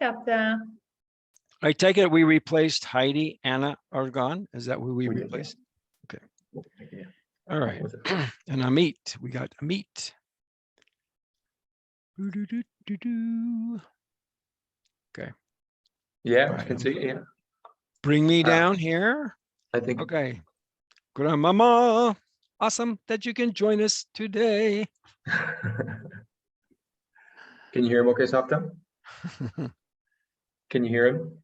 Sapta. I take it we replaced Heidi, Anna are gone. Is that who we We did, replaced? Yeah. All right. With it. And Amit, we got Amit. Boo-doo-doo-doo-doo. Yeah, All I right, can see. Yeah, Bring me down here. I think. Okay. Grandmama, awesome that you can join us today. Can you hear him? Okay, Sapta. Can you hear him?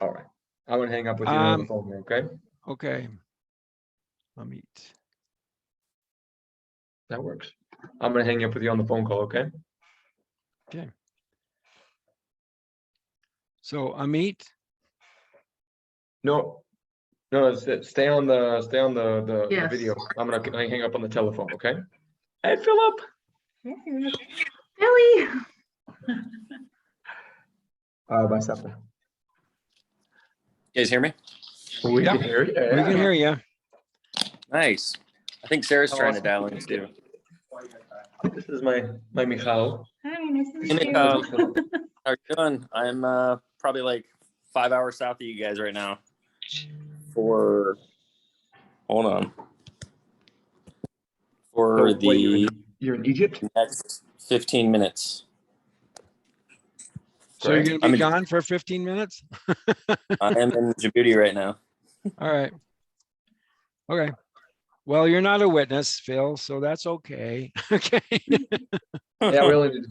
All right. I'm gonna hang up with you on the phone here, okay? Okay. Amit. That works. I'm gonna hang up with you on the phone call, okay? Okay. So Amit, No, stay on the Yes. video. I'm gonna hang up on the telephone, okay? Hey, Philip. Billy. Bye, Sapta. You guys hear me? We Yeah. can hear you. we can hear you. Nice. I think Sarah's trying to Awesome. dial in too. This is my Michal. Hi, nice to Hey, meet you. Michal. How are you doing? I'm probably like 5 hours south of you guys right now. Hold on. For So, wait, the you're in Egypt? next 15 minutes. So you're Great. going to be gone for 15 minutes? I am in Djibouti right now. All right. Okay. Well, you're not a witness, Phil, so that's okay. Okay. Yeah, we only need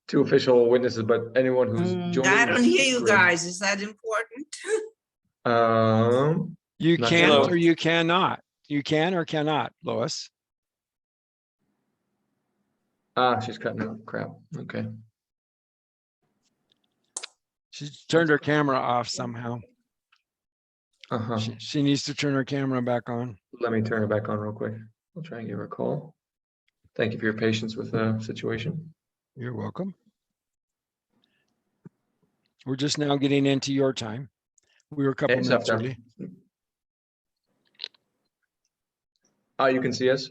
2 official witnesses, but anyone who's joining. I don't hear you great. guys. Is that important? You Not can sure. or you cannot. You can or cannot, Lois. She's cutting out. Crap. Okay. She turned her camera off somehow. Uh-huh. She needs to turn her camera back on. Let me turn it back on real quick. I'll try and give her a call. Thank you for your patience with the situation. You're welcome. We're just now getting into your time. We were a couple Hey, minutes Sapta. early. You can see us?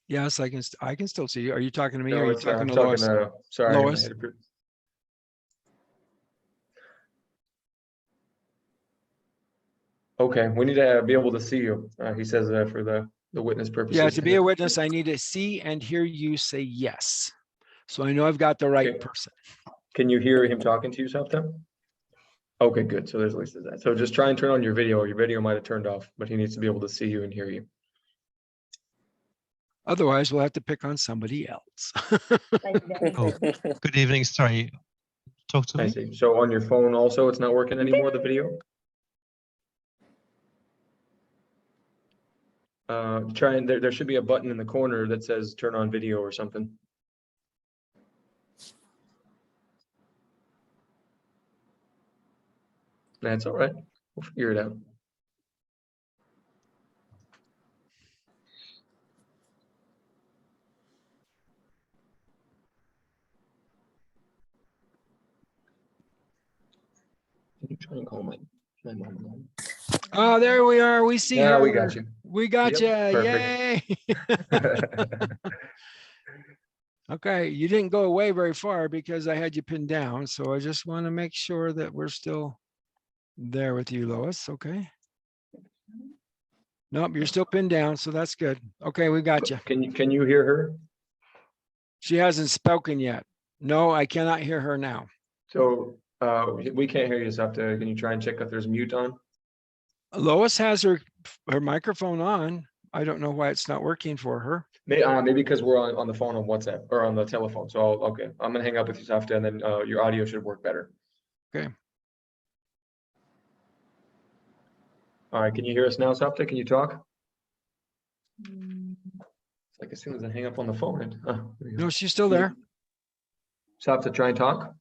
Yes, I can still see you. Are you talking to me or No, are you it's, talking I'm to talking Lois? to, sorry. Lois? Okay, we need to be able to see you. He says for the witness purposes. Yeah, to be a witness, I need to see and hear you say yes. So I know I've got the right Okay. person. Can you hear him talking to you, Sapta? Okay, good. So there's at least that. So just try and turn on your video. Your video might have turned off, but he needs to be able to see you and hear you. Otherwise, we'll have to pick on somebody else. Oh, good evening. Sorry, talk to I me. see. So on your phone also, it's not working anymore, the video? Try and there should be a button in the corner that says turn on video or something. That's all right. We'll figure it out. Can you try and call my mom again? Oh, there we are. We see Yeah, her. we got you. We got Yep, you. perfect. Yay. Okay, you didn't go away very far because I had you pinned down. So I just want to make sure that we're still there with you, Lois. Okay. Nope, you're still pinned down, so that's good. Okay, we got you. Can you hear her? She hasn't spoken yet. No, I cannot hear her now. So we can't hear you, Sapta. Can you try and check if there's mute on? Lois has her microphone on. I don't know why it's not working for her. Maybe because we're on the phone on WhatsApp or on the telephone. So okay, I'm gonna hang up with you, Sapta, and then your audio should work better. Okay. All right, can you hear us now, Sapta? Can you talk? It's like as soon as I hang up on the phone. No, she's still there. Sapta, try and talk.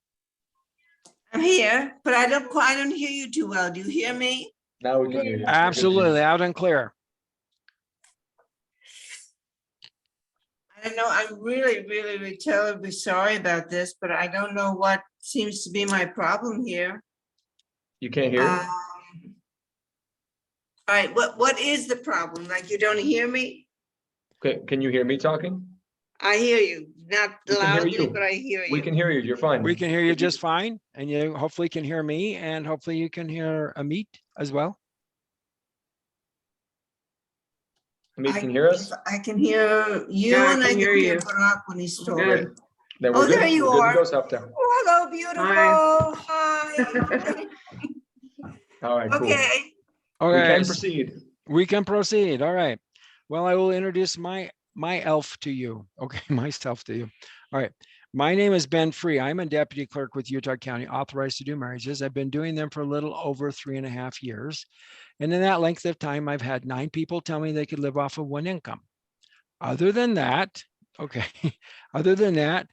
I'm here, but I don't hear you too well. Do you hear me? Now we can hear you. Absolutely, loud and clear. I don't know. I'm really terribly sorry about this, but I don't know what seems to be my problem here. You can't hear? All right, what is the problem? Like you don't hear me? Okay, can you hear me talking? I hear you. not We can hear loudly, you. but I hear We you. can hear you. You're fine. We can hear you If you- just fine, and you hopefully can hear me, and hopefully you can hear Amit as well. Amit, can you hear us? I can hear you Yeah, I and I can hear can hear you. Barak when he's talking. Good. Then Oh, we're good. there you We're good to are. go, Saptam. Oh, hello, beautiful. Hi. All right, cool. Okay. We Okay, can proceed. we can proceed. All right. Well, I will introduce my elf to you. Okay, myself to you. All right. My name is Ben Free. I'm a deputy clerk with Utah County, authorized to do marriages. I've been doing them for a little over 3.5 years. And in that length of time, I've had 9 people tell me they could live off of one income. Other than that, okay, other than that,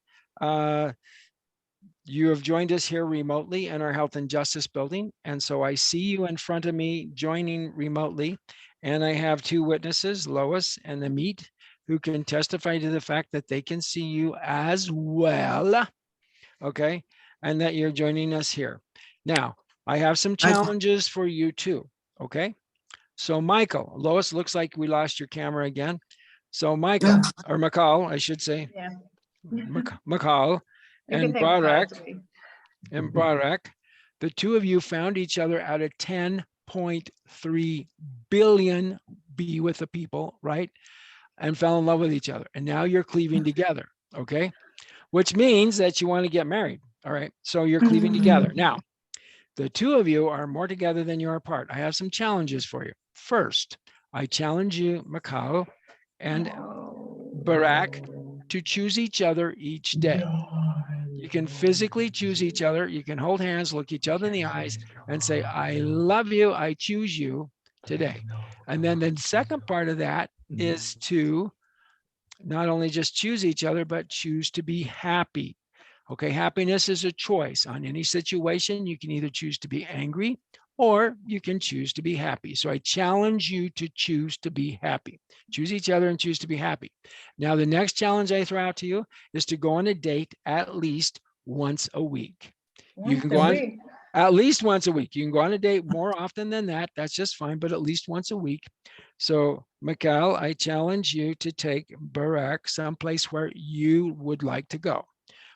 you have joined us here remotely in our Health and Justice building. And so I see you in front of me joining remotely. And I have 2 witnesses, Lois and Amit, who can testify to the fact that they can see you as well. Okay. And that you're joining us here. Now, I have some challenges for you too. Okay. So Michael, Lois, looks like we lost your camera again. So Michael, or Michal, I should say. Yeah. Michal You and can take the Barak. sides away. And Barak, the 2 of you found each other out of 10.3 billion be with the people, right? And fell in love with each other. And now you're cleaving together, okay? Which means that you want to get married, all right? So you're cleaving together. Now, the 2 of you are more together than you are apart. I have some challenges for you. First, I challenge you, Michal and Barak, to choose each other each day. You can physically choose each other. You can hold hands, look each other in the eyes and say, I love you. I choose you today. And then the second part of that is to not only just choose each other, but choose to be happy. Okay, happiness is a choice. On any situation, you can either choose to be angry or you can choose to be happy. So I challenge you to choose to be happy. Choose each other and choose to be happy. Now, the next challenge I throw out to you is to go on a date at least once a week. You can go on at least once a week. You can go on a date more often than that. That's just fine, but at least once a week. So, Michal, I challenge you to take Barak someplace where you would like to go.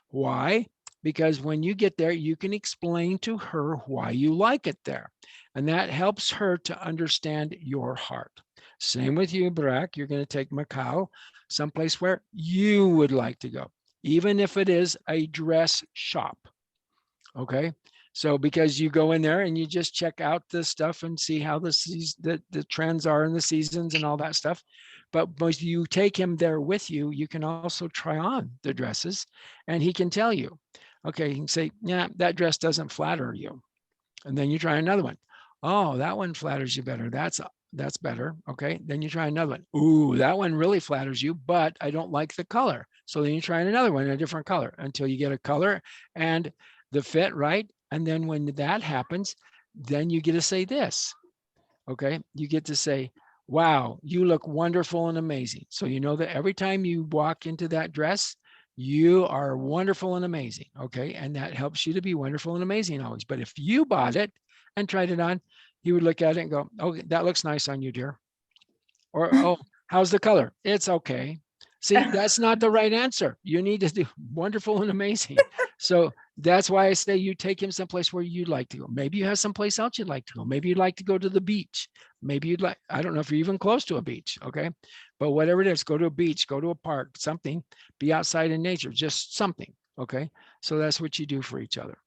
Why? Because when you get there, you can explain to her why you like it there. And that helps her to understand your heart. Same with you, Barak. You're going to take Michal someplace where you would like to go, even if it is a dress shop. Okay. So because you go in there and you just check out the stuff and see how the trends are in the seasons and all that stuff. But when you take him there with you, you can also try on the dresses and he can tell you, okay, he can say, yeah, that dress doesn't flatter you. And then you try another one. Oh, that one flatters you better. That's better. Okay. Then you try another one. Ooh, that one really flatters you, but I don't like the color. So then you try another one in a different color until you get a color and the fit right. And then when that happens, then you get to say this. Okay. You get to say, wow, you look wonderful and amazing. So you know that every time you walk into that dress, you are wonderful and amazing. Okay. And that helps you to be wonderful and amazing always. But if you bought it and tried it on, you would look at it and go, oh, that looks nice on you, dear. Or, oh, how's the color? It's okay. See, that's not the right answer. You need to do wonderful and amazing. So that's why I say you take him someplace where you'd like to go. Maybe you have someplace else you'd like to go. Maybe you'd like to go to the beach. Maybe you'd like, I don't know if you're even close to a beach. Okay. But whatever it is, go to a beach, go to a park, something, be outside in nature, just something. Okay. So that's what you do for each other.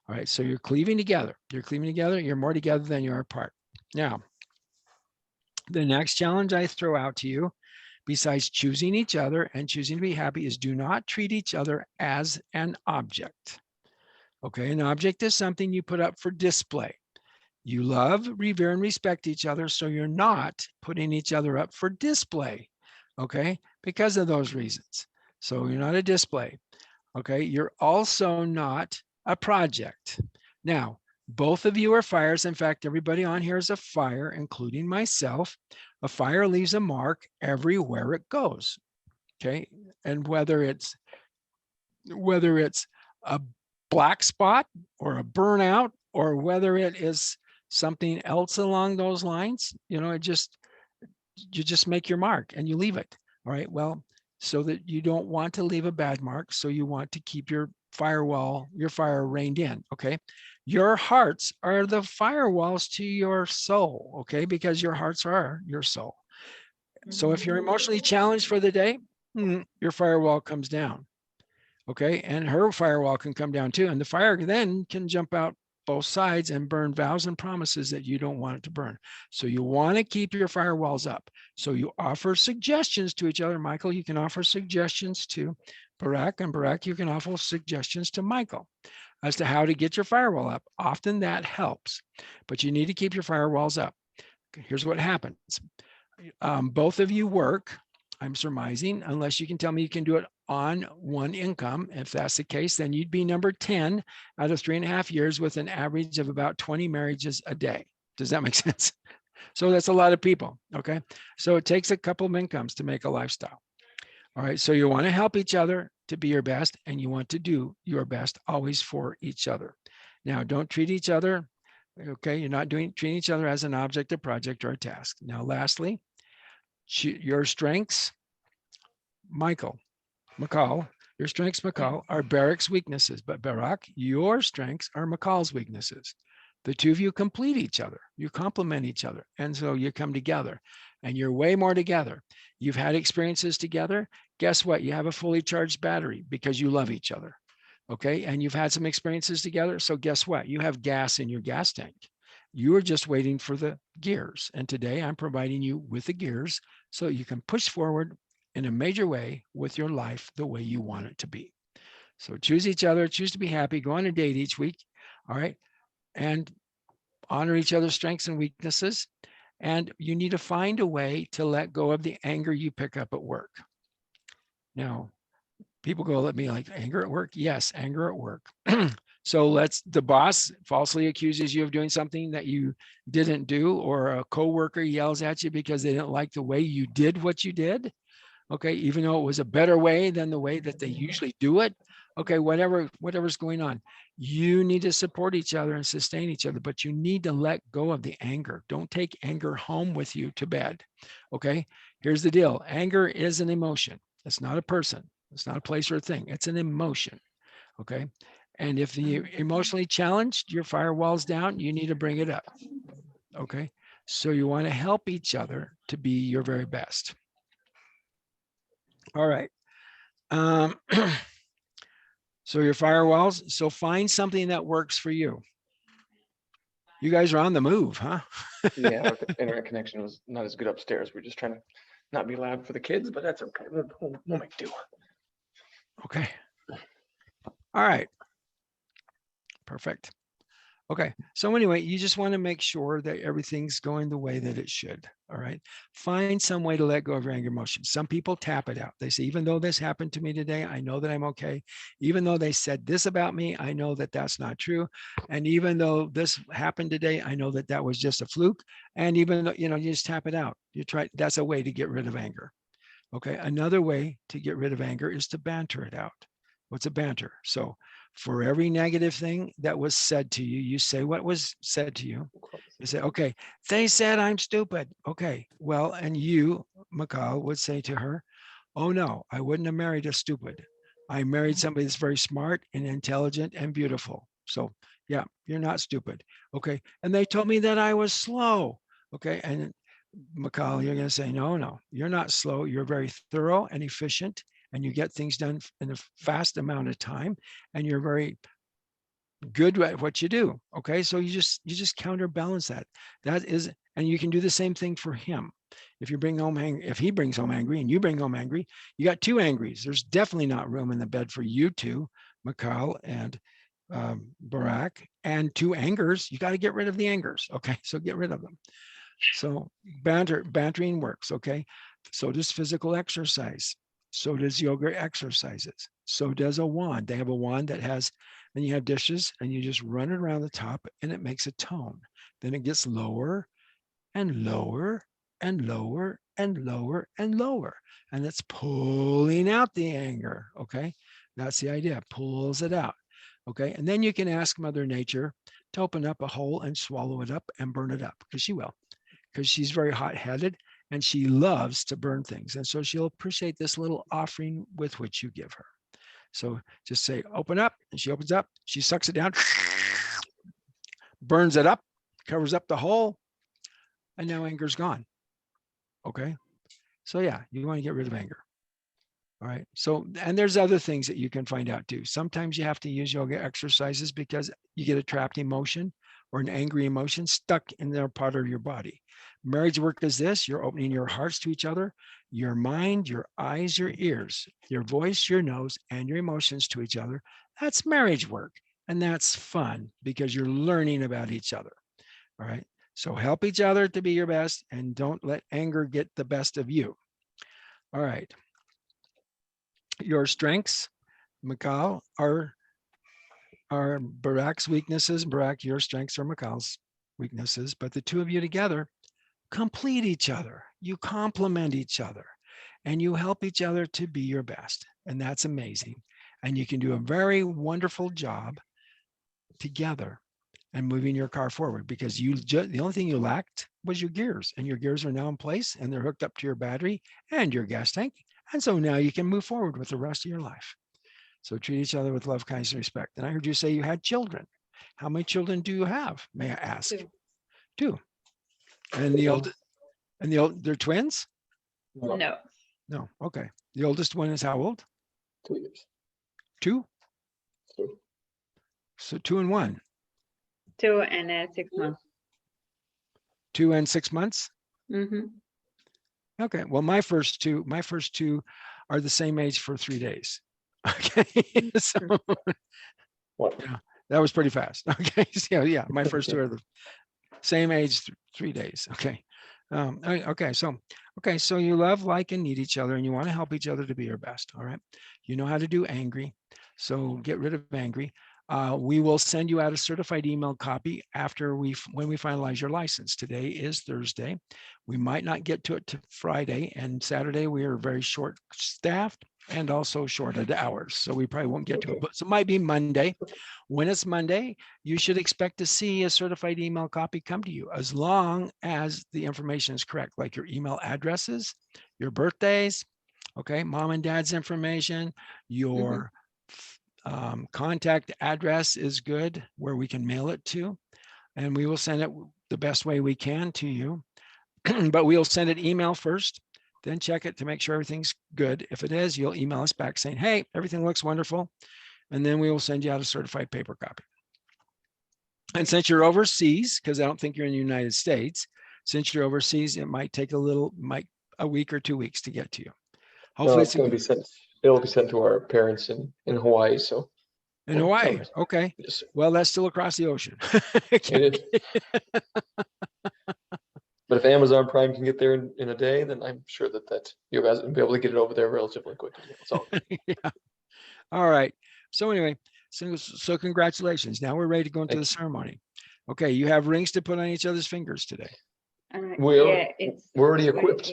All right. So you're cleaving together. You're cleaving together. You're more together than you are apart. Now, the next challenge I throw out to you, besides choosing each other and choosing to be happy, is do not treat each other as an object. Okay, an object is something you put up for display. You love, revere, and respect each other, so you're not putting each other up for display, okay, because of those reasons. So you're not a display, okay? You're also not a project. Now, both of you are fires. In fact, everybody on here is a fire, including myself. A fire leaves a mark everywhere it goes, okay? And whether it's a black spot or a burnout, or whether it is something else along those lines, you know, you just make your mark and you leave it. All right. Well, so that you don't want to leave a bad mark. So you want to keep your firewall, your fire reined in. Okay. Your hearts are the firewalls to your soul. Okay. Because your hearts are your soul. So if you're emotionally challenged for the day, your firewall comes down. Okay. And her firewall can come down too. And the fire then can jump out both sides and burn vows and promises that you don't want it to burn. So you want to keep your firewalls up. So you offer suggestions to each other. Michael, you can offer suggestions to Barak, and Barak, you can offer suggestions to Michael as to how to get your firewall up. Often that helps, but you need to keep your firewalls up. Here's what happens. Both of you work, I'm surmising, unless you can tell me you can do it on one income. If that's the case, then you'd be number 10 out of 3.5 years with an average of about 20 marriages a day. Does that make sense? So that's a lot of people. Okay. So it takes a couple of incomes to make a lifestyle. All right. So you want to help each other to be your best, and you want to do your best always for each other. Now, don't treat each other. Okay. You're not treating each other as an object, a project, or a task. Now, lastly, your strengths, Michal, your strengths, Michal, are Barak's weaknesses, but Barak, your strengths are Michal's weaknesses. The two of you complete each other. You complement each other. And so you come together, and you're way more together. You've had experiences together. Guess what? You have a fully charged battery because you love each other. Okay. And you've had some experiences together. So guess what? You have gas in your gas tank. You are just waiting for the gears. And today I'm providing you with the gears so you can push forward in a major way with your life the way you want it to be. So choose each other, choose to be happy, go on a date each week. All right. And honor each other's strengths and weaknesses. And you need to find a way to let go of the anger you pick up at work. Now, people go at me like, anger at work? Yes, anger at work. So the boss falsely accuses you of doing something that you didn't do, or a coworker yells at you because they didn't like the way you did what you did. Okay, even though it was a better way than the way that they usually do it. Okay, whatever's going on, you need to support each other and sustain each other, but you need to let go of the anger. Don't take anger home with you to bed. Okay, here's the deal. Anger is an emotion. It's not a person. It's not a place or a thing. It's an emotion. Okay. And if you're emotionally challenged, your firewall's down, you need to bring it up. Okay. So you want to help each other to be your very best. All right. So your firewalls. So find something that works for you. You guys are on the move, huh? Yeah, our internet connection was not as good upstairs. We're just trying to not be loud for the kids, but that's okay. We'll make do. Okay. All right. Perfect. Okay. So anyway, you just want to make sure that everything's going the way that it should. All right. Find some way to let go of your anger emotions. Some people tap it out. They say, even though this happened to me today, I know that I'm okay. Even though they said this about me, I know that that's not true. And even though this happened today, I know that that was just a fluke. And even though, you just tap it out. That's a way to get rid of anger. Okay. Another way to get rid of anger is to banter it out. What's a banter? So for every negative thing that was said to you, you say what was said to you. You say, okay, they said I'm stupid. Okay, well, and you, Michal, would say to her, oh no, I wouldn't have married a stupid. I married somebody that's very smart and intelligent and beautiful. So yeah, you're not stupid. Okay, and they told me that I was slow. Okay, and Michal, you're going to say, no, you're not slow. You're very thorough and efficient, and you get things done in a fast amount of time, and you're very good at what you do. Okay, so you just counterbalance that. That is, and you can do the same thing for him. If he brings home angry and you bring home angry, you got two angries. There's definitely not room in the bed for you two, Michal and Barak, and two angers. You got to get rid of the angers. Okay, so get rid of them. So bantering works. Okay, so does physical exercise. So does yoga exercises. So does a wand. They have a wand that has, and you have dishes, and you just run it around the top, and it makes a tone. Then it gets lower and lower and lower and lower and lower, and it's pulling out the anger. Okay, that's the idea. Pulls it out. Okay, and then you can ask Mother Nature to open up a hole and swallow it up and burn it up, because she will, because she's very hot-headed, and she loves to burn things. And so she'll appreciate this little offering with which you give her. So just say, open up, and she opens up, she sucks it down, burns it up, covers up the hole, and now anger's gone. Okay. So yeah, you want to get rid of anger. All right. So, and there's other things that you can find out too. Sometimes you have to use yoga exercises because you get a trapped emotion or an angry emotion stuck in their part of your body. Marriage work is this: you're opening your hearts to each other, your mind, your eyes, your ears, your voice, your nose, and your emotions to each other. That's marriage work. And that's fun because you're learning about each other. All right. So help each other to be your best and don't let anger get the best of you. All right. Your strengths, Michal, are Barak's weaknesses. Barak, your strengths are Michal's weaknesses, but the two of you together complete each other. You complement each other and you help each other to be your best. And that's amazing. And you can do a very wonderful job together and moving your car forward because the only thing you lacked was your gears, and your gears are now in place and they're hooked up to your battery and your gas tank. And so now you can move forward with the rest of your life. So treat each other with love, kindness, and respect. And I heard you say you had children. How many children do you have? May I ask? Two. And they're twins? No, No. Okay. The oldest one is how old? 2 years. 2? Two. So 2 and 1. 2 and 6 months. 2 and 6 months? Mm-hmm. Okay. Well, my first two are the same age for 3 days. Okay. So What? yeah, that was pretty fast. Okay. So yeah, my first two are the same age, 3 days. Okay. Okay. So you love, like, and need each other, and you want to help each other to be your best. All right. You know how to do angry. So get rid of angry. We will send you out a certified email copy when we finalize your license. Today is Thursday. We might not get to it to Friday, and Saturday we are very short staffed and also short of hours. So we probably won't get to it, but so it might be Monday. When it's Monday, you should expect to see a certified email copy come to you, as long as the information is correct, like your email addresses, your birthdays, okay, mom and dad's information, your contact address is good, where we can mail it to, and we will send it the best way we can to you. But we'll send it email first, then check it to make sure everything's good. If it is, you'll email us back saying, hey, everything looks wonderful. And then we will send you out a certified paper copy. And since you're overseas, because I don't think you're in the United States, since you're overseas, it might take a week or 2 weeks to get to you. No, Hopefully it's going to be sent. It'll be sent to our parents in Hawaii. So in Hawaii. Okay. Okay. Yes, Well, that's still across the ocean. it is. But if Amazon Prime can get there in a day, then I'm sure that you guys will be able to get it over there relatively quickly. So Yeah. All right. So anyway, so congratulations. Now we're ready to go into the ceremony. Okay, you have rings to put on each other's fingers today. we're already equipped.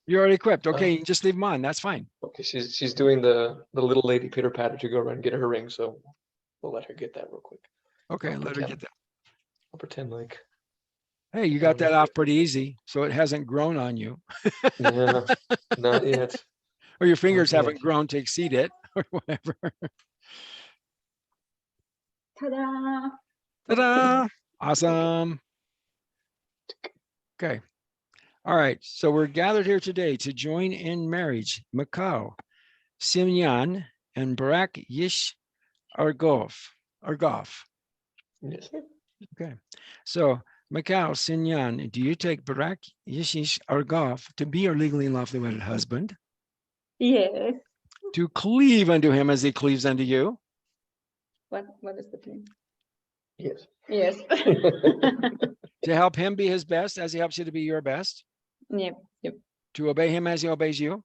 You're already equipped. Okay, you can just leave them on. That's fine. Okay, she's doing the little lady pitter patter to go around and get her ring, so we'll let her get that real quick. Okay, I'll let her pretend. get that. I'll pretend like Hey, you got that off pretty easy, so it hasn't grown on you, yeah, not yet. or your fingers Okay. haven't grown to exceed it, or whatever. Ta-da! Ta-da! Awesome. Okay. All right. So we're gathered here today to join in marriage, Michal, Simeon, and Barak Yish Argov. Yes. Okay. So Michal, Simeon, do you take Barak Yish Argov to be your legally and lawfully wedded husband, Yes. to cleave unto him as he cleaves unto you, What is the thing? Yes. Yes. to help him be his best as he helps you to be your best, Yep. to obey him as he obeys you?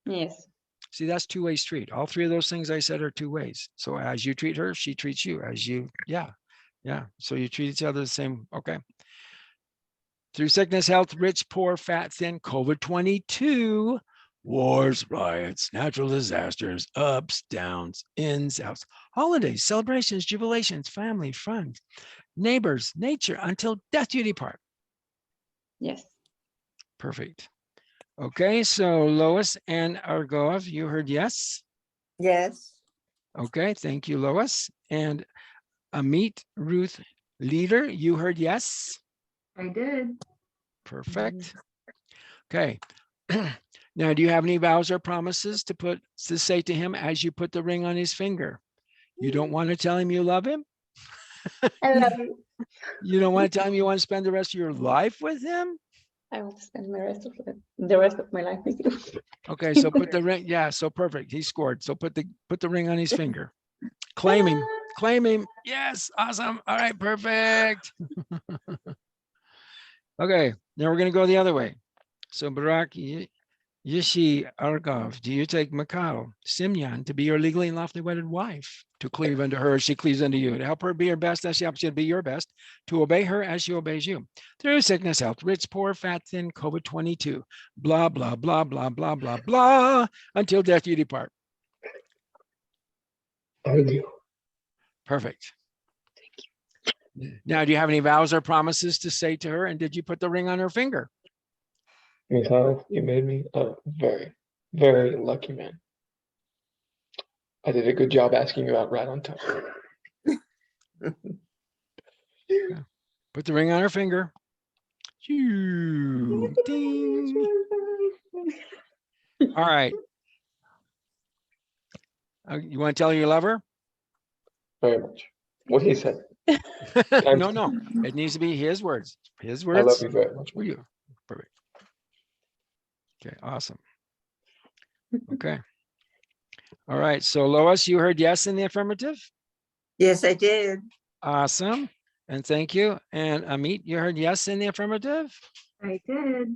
Yes. See, that's two-way street. All three of those things I said are two ways. So as you treat her, she treats you. As you, yeah. So you treat each other the same. Okay. Through sickness, health, rich, poor, fat, thin, COVID-22, wars, riots, natural disasters, ups, downs, ins, outs, holidays, celebrations, jubilations, family, friends, neighbors, nature, until death you depart. Yes. Perfect. Okay, so Lois and Argov, you heard yes? Yes. Okay, thank you, Lois. And Amit, Ruth, Leader, you heard yes? I did. Perfect. Okay. Now, do you have any vows or promises to say to him as you put the ring on his finger? You don't want to tell him you love him? I love you. You don't want to tell him you want to spend the rest of your life with him? I want to spend the rest of my life with you. Okay, so put the ring. Yeah, so perfect. He scored. So put the ring on his finger. Claim him. Claim him. Yes, awesome. All right, perfect. Okay, now we're going to go the other way. So Barak, Yishi Argov, do you take Michal, Simyan, to be your legally and lawfully wedded wife, to cleave unto her as she cleaves unto you, to help her be her best as she helps you to be your best, to obey her as she obeys you, through sickness, health, rich, poor, fat, thin, COVID-22, blah, blah, blah, blah, blah, blah, blah, until death you depart. I do. Perfect. Now, do you have any vows or promises to say to her? And did you put the ring on her finger? Michal, you made me a very, very lucky man. I did a good job asking you out right on time. Put the ring on her finger. Ding. All right. You want to tell her you love her? Very much. What he said. No. It needs to be his words. His I love words you very much. for you. Perfect. Okay, awesome. Okay. All right. So Lois, you heard yes in the affirmative? Yes, I did. Awesome. And thank you. And Amit, you heard yes in the affirmative? I did.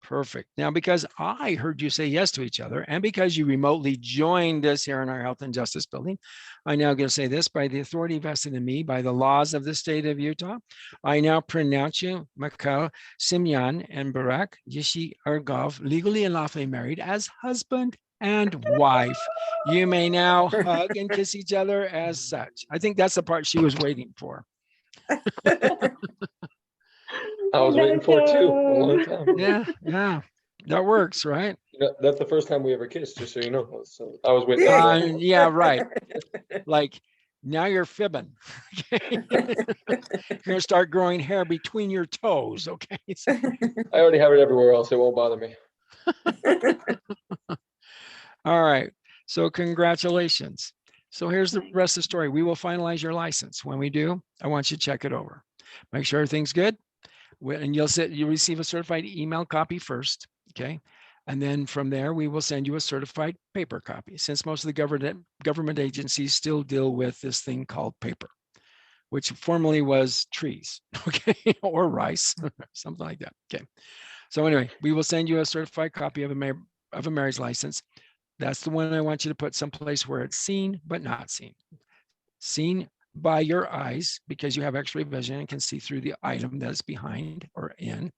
Perfect. Now, because I heard you say yes to each other, and because you remotely joined us here in our Health and Justice building, I now going to say this: by the authority vested in me by the laws of the state of Utah, I now pronounce you, Michal, Simyan, and Barak, Yishi Argov, legally and lawfully married as husband and wife. You may now hug and kiss each other as such. I think that's the part she was waiting for. I was waiting for it too, a long time. Yeah, that works, right? You know, that's the first time we ever kissed, just so you know. So I was waiting. that long. Yeah, right. Like now you're fibbing. Okay? You're gonna start growing hair between your toes. Okay. So- I already have it everywhere else. It won't bother me. all right. So congratulations. So here's the rest of the story. We will finalize your license. When we do, I want you to check it over. Make sure everything's good. And you'll receive a certified email copy first. Okay. And then from there, we will send you a certified paper copy, since most of the government agencies still deal with this thing called paper, which formerly was trees, okay, or rice, something like that. Okay. So anyway, we will send you a certified copy of a marriage license. That's the one I want you to put someplace where it's seen but not seen. Seen by your eyes because you have X-ray vision and can see through the item that's behind or in,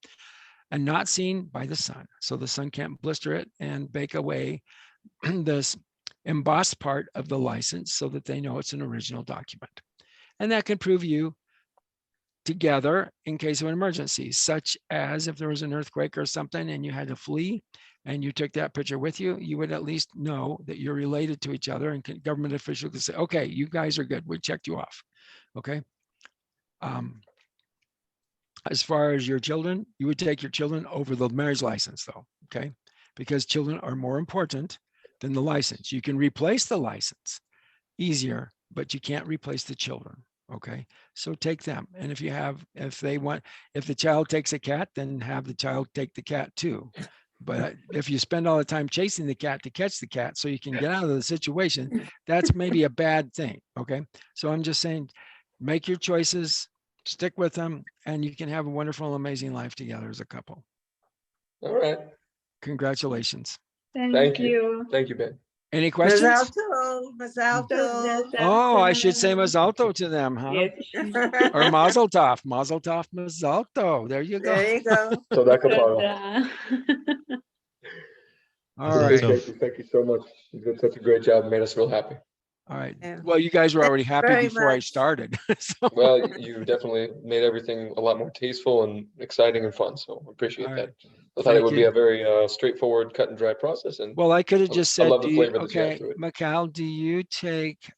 and not seen by the sun. So the sun can't blister it and bake away this embossed part of the license so that they know it's an original document. And that can prove you together in case of an emergency, such as if there was an earthquake or something and you had to flee and you took that picture with you, you would at least know that you're related to each other, and government officials could say, okay, you guys are good. We checked you off. Okay. As far as your children, you would take your children over the marriage license though, okay? Because children are more important than the license. You can replace the license easier, but you can't replace the children, okay? So take them. And if the child takes a cat, then have the child take the cat too. But if you spend all the time chasing the cat to catch the cat so you can get out of the situation, that's maybe a bad thing, okay? So I'm just saying, make your choices, stick with them, and you can have a wonderful, amazing life together as a couple. All right. Congratulations. Thank you. Thank you, Ben. Any questions? Mazal tov. Oh, I should say Mazal tov to them, huh? Yes. Or Mazel tov, Mazel tov, Mazal tov. There you go. There you go. So that Kapara. All right. Thank you so much. You did such a great job. Made us real happy. All right. Yeah. Well, you guys were Thank already you happy very before I much. started. So, Well, you definitely made everything a lot more tasteful and exciting and fun, so appreciate All that. right. I thought it Thank would be you. a very straightforward, cut and dry process, and Well, I could have I- just I said, love do the you, flavor that you got okay, to it. Michal, do you take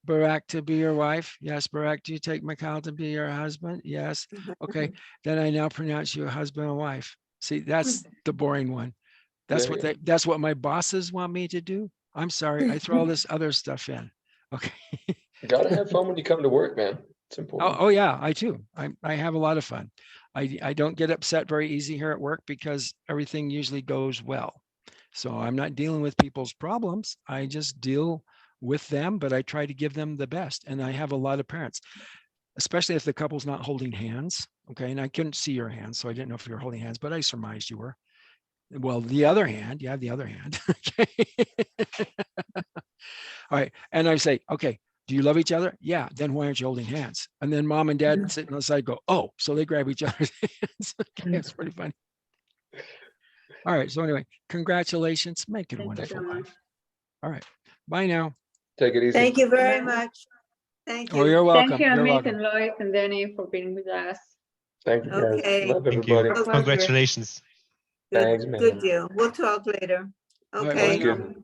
Barak to be your wife? Yes. Barak, do you take Michal to be your husband? Yes. Okay. Then I now pronounce you a husband and wife. See, that's the boring one. That's There what you that's what my bosses want me to do. I'm sorry. I throw all this other stuff in. Okay. Gotta have fun when you come to work, man. It's Oh, important. oh yeah, I do. I have a lot of fun. I don't get upset very easy here at work because everything usually goes well. So I'm not dealing with people's problems. I just deal with them, but I try to give them the best. And I have a lot of parents, especially if the couple's not holding hands. Okay. And I couldn't see your hands, so I didn't know if you were holding hands, but I surmised you were. Well, the other hand, you have the other hand. Okay. All right. And I say, okay, do you love each other? Yeah. Then why aren't you holding hands? And then mom and dad sitting on the side go, oh, so they grab each other's hands. Okay, it's pretty funny. All right. So anyway, congratulations. Make it a Thank you wonderful so much. life. All right. Bye now. Take it easy. Thank you very Bye. much. Thank Oh, you're you. welcome. Thank you, You're Amit welcome. and Lois and Danny for being with us. Thank you, guys. Okay. Love Thank you. everybody. Our pleasure. Congratulations. Good, Thanks, man. good deal. We'll talk later. All right, Okay. bye now. good.